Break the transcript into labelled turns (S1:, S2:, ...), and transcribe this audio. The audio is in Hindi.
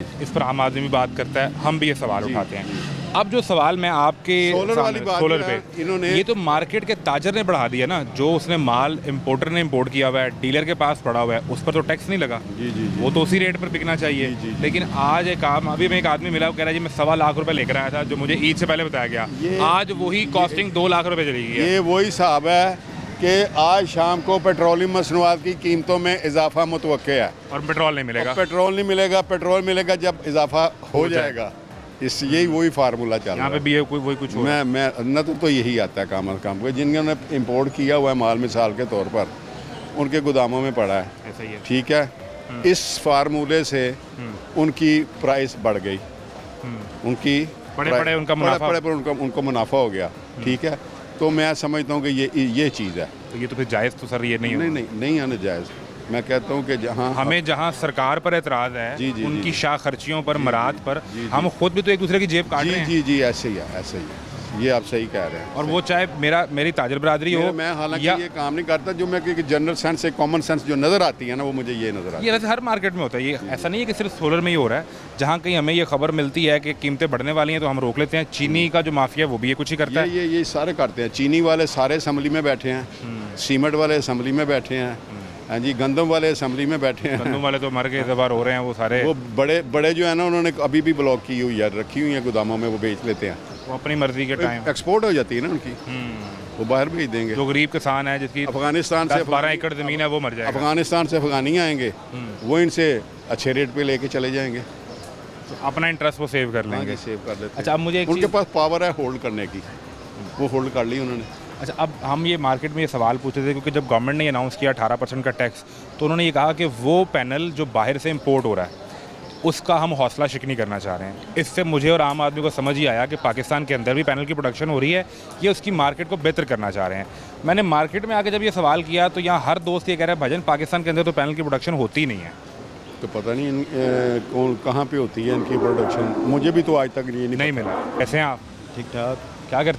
S1: इस पर आम आदमी भी बात करता है, हम भी ये सवाल उठाते हैं। अब जो सवाल मैं आपके
S2: सोलर वाली बात
S1: सोलर
S2: है,
S1: पे
S2: इन्होंने
S1: ये तो मार्केट के ताजर ने बढ़ा दिया ना, जो उसने माल इम्पोर्टर ने इम्पोर्ट किया हुआ है, डीलर के पास पड़ा हुआ है, उस पर तो टैक्स नहीं लगा।
S2: जी जी जी
S1: वो तो उसी रेट पर बिकना चाहिए।
S2: जी।
S1: लेकिन आज एक काम, अभी मैं एक आदमी मिला, वो कह रहा है जी मैं 1.25 लाख रुपए लेकर आया था, जो मुझे ईद से पहले बताया गया। आज वही कॉस्टिंग 2 लाख रुपए चली गई है।
S2: ये वही हिसाब है कि आज शाम को पेट्रोलियम मसनूआत की कीमतों में इजाफा मुतवक्के है
S1: और पेट्रोल नहीं मिलेगा।
S2: पेट्रोल नहीं मिलेगा, पेट्रोल मिलेगा जब इजाफा हो जाएगा। इस यही वही फार्मूला चल रहा
S1: यहाँ पे
S2: है।
S1: भी है वही कुछ हो रहा है।
S2: मैं नजर तो यही आता है काम को, जिन्होंने इंपोर्ट किया हुआ है माल मिसाल के तौर पर, उनके गोदामों में पड़ा है।
S1: ऐसा ही है।
S2: ठीक है, इस फार्मूले से उनकी प्राइस बढ़ गई, उनकी
S1: बड़े उनका मुनाफा।
S2: बड़े पर उनको मुनाफा हो गया। ठीक है, तो मैं समझता हूँ कि ये चीज़ है।
S1: तो ये तो फिर जायज़ तो सर ये नहीं
S2: नहीं
S1: होगा।
S2: नहीं आना जायज़। मैं कहता हूँ कि जहाँ
S1: हमें जहाँ सरकार पर एतराज़ है,
S2: जी, जी,
S1: उनकी
S2: जी।
S1: शाह खर्चियों पर, मराद पर,
S2: जी, जी।
S1: हम खुद भी तो एक दूसरे की जेब काट रहे हैं।
S2: जी ऐसे ही है, ऐसे ही है। ये आप सही कह रहे हैं।
S1: और वो चाहे मेरी ताजर बरादरी हो,
S2: मैं हालांकि
S1: या
S2: ये काम नहीं करता, जो मैं कि जनरल सेंस से कॉमन सेंस जो नज़र आती है ना, वो मुझे ये नज़र आती
S1: ये वैसे हर मार्केट में होता है। ये ऐसा नहीं है कि सिर्फ सोलर में ही हो रहा है। जहाँ कहीं हमें ये खबर मिलती है कि कीमतें बढ़ने वाली हैं, तो हम रोक लेते हैं। चीनी का जो माफिया है वो भी ये कुछ ही करता
S2: है।
S1: है।
S2: ये सारे करते हैं। चीनी वाले सारे असम्बली में बैठे हैं, सीमेंट वाले असम्बली में बैठे हैं, हाँ जी, गंदम वाले असम्बली में बैठे हैं।
S1: गंदम वाले तो मर के इतबार हो रहे हैं वो सारे।
S2: वो बड़े जो है ना, उन्होंने अभी भी ब्लॉक की हुई है, रखी हुई है गोदामों में, वो बेच लेते हैं।
S1: वो अपनी मर्जी के टाइम
S2: एक्सपोर्ट हो जाती है ना उनकी, वो बाहर भेज देंगे।
S1: जो गरीब किसान है, जिसकी
S2: अफगानिस्तान से
S1: 12 एकड़ ज़मीन है, वो मर जाएगा।
S2: अफगानिस्तान से अफगानी आएंगे, वो इनसे अच्छे रेट पे लेके चले जाएंगे।
S1: तो अपना इंटरेस्ट वो सेव कर लेंगे।
S2: सेव कर लेते
S1: अच्छा, अब मुझे एक
S2: उनके
S1: चीज़-
S2: पास पावर है होल्ड करने की, वो होल्ड कर ली उन्होंने।
S1: अच्छा, अब हम ये मार्केट में ये सवाल पूछते थे, क्योंकि जब गवर्नमेंट ने अनाउंस किया 18% का टैक्स, तो उन्होंने ये कहा कि वो पैनल जो बाहर से इंपोर्ट हो रहा है, उसका हम हौसला शिकनी करना चाह रहे हैं। इससे मुझे और आम आदमी को समझ ही आया कि पाकिस्तान के अंदर भी पैनल की प्रोडक्शन हो रही है, ये उसकी मार्केट को बेहतर करना चाह रहे हैं। मैंने मार्केट में आके जब ये सवाल किया, तो यहाँ हर दोस्त ये कह रहा है भाईजान पाकिस्तान के अंदर तो पैनल की प्रोडक्शन होती ही नहीं है।
S2: तो पता नहीं कौन कहाँ पे होती है इनकी प्रोडक्शन, मुझे भी तो आज तक ये
S1: नहीं मिला। कैसे हैं आप?
S3: ठीक ठाक।
S1: क्या करते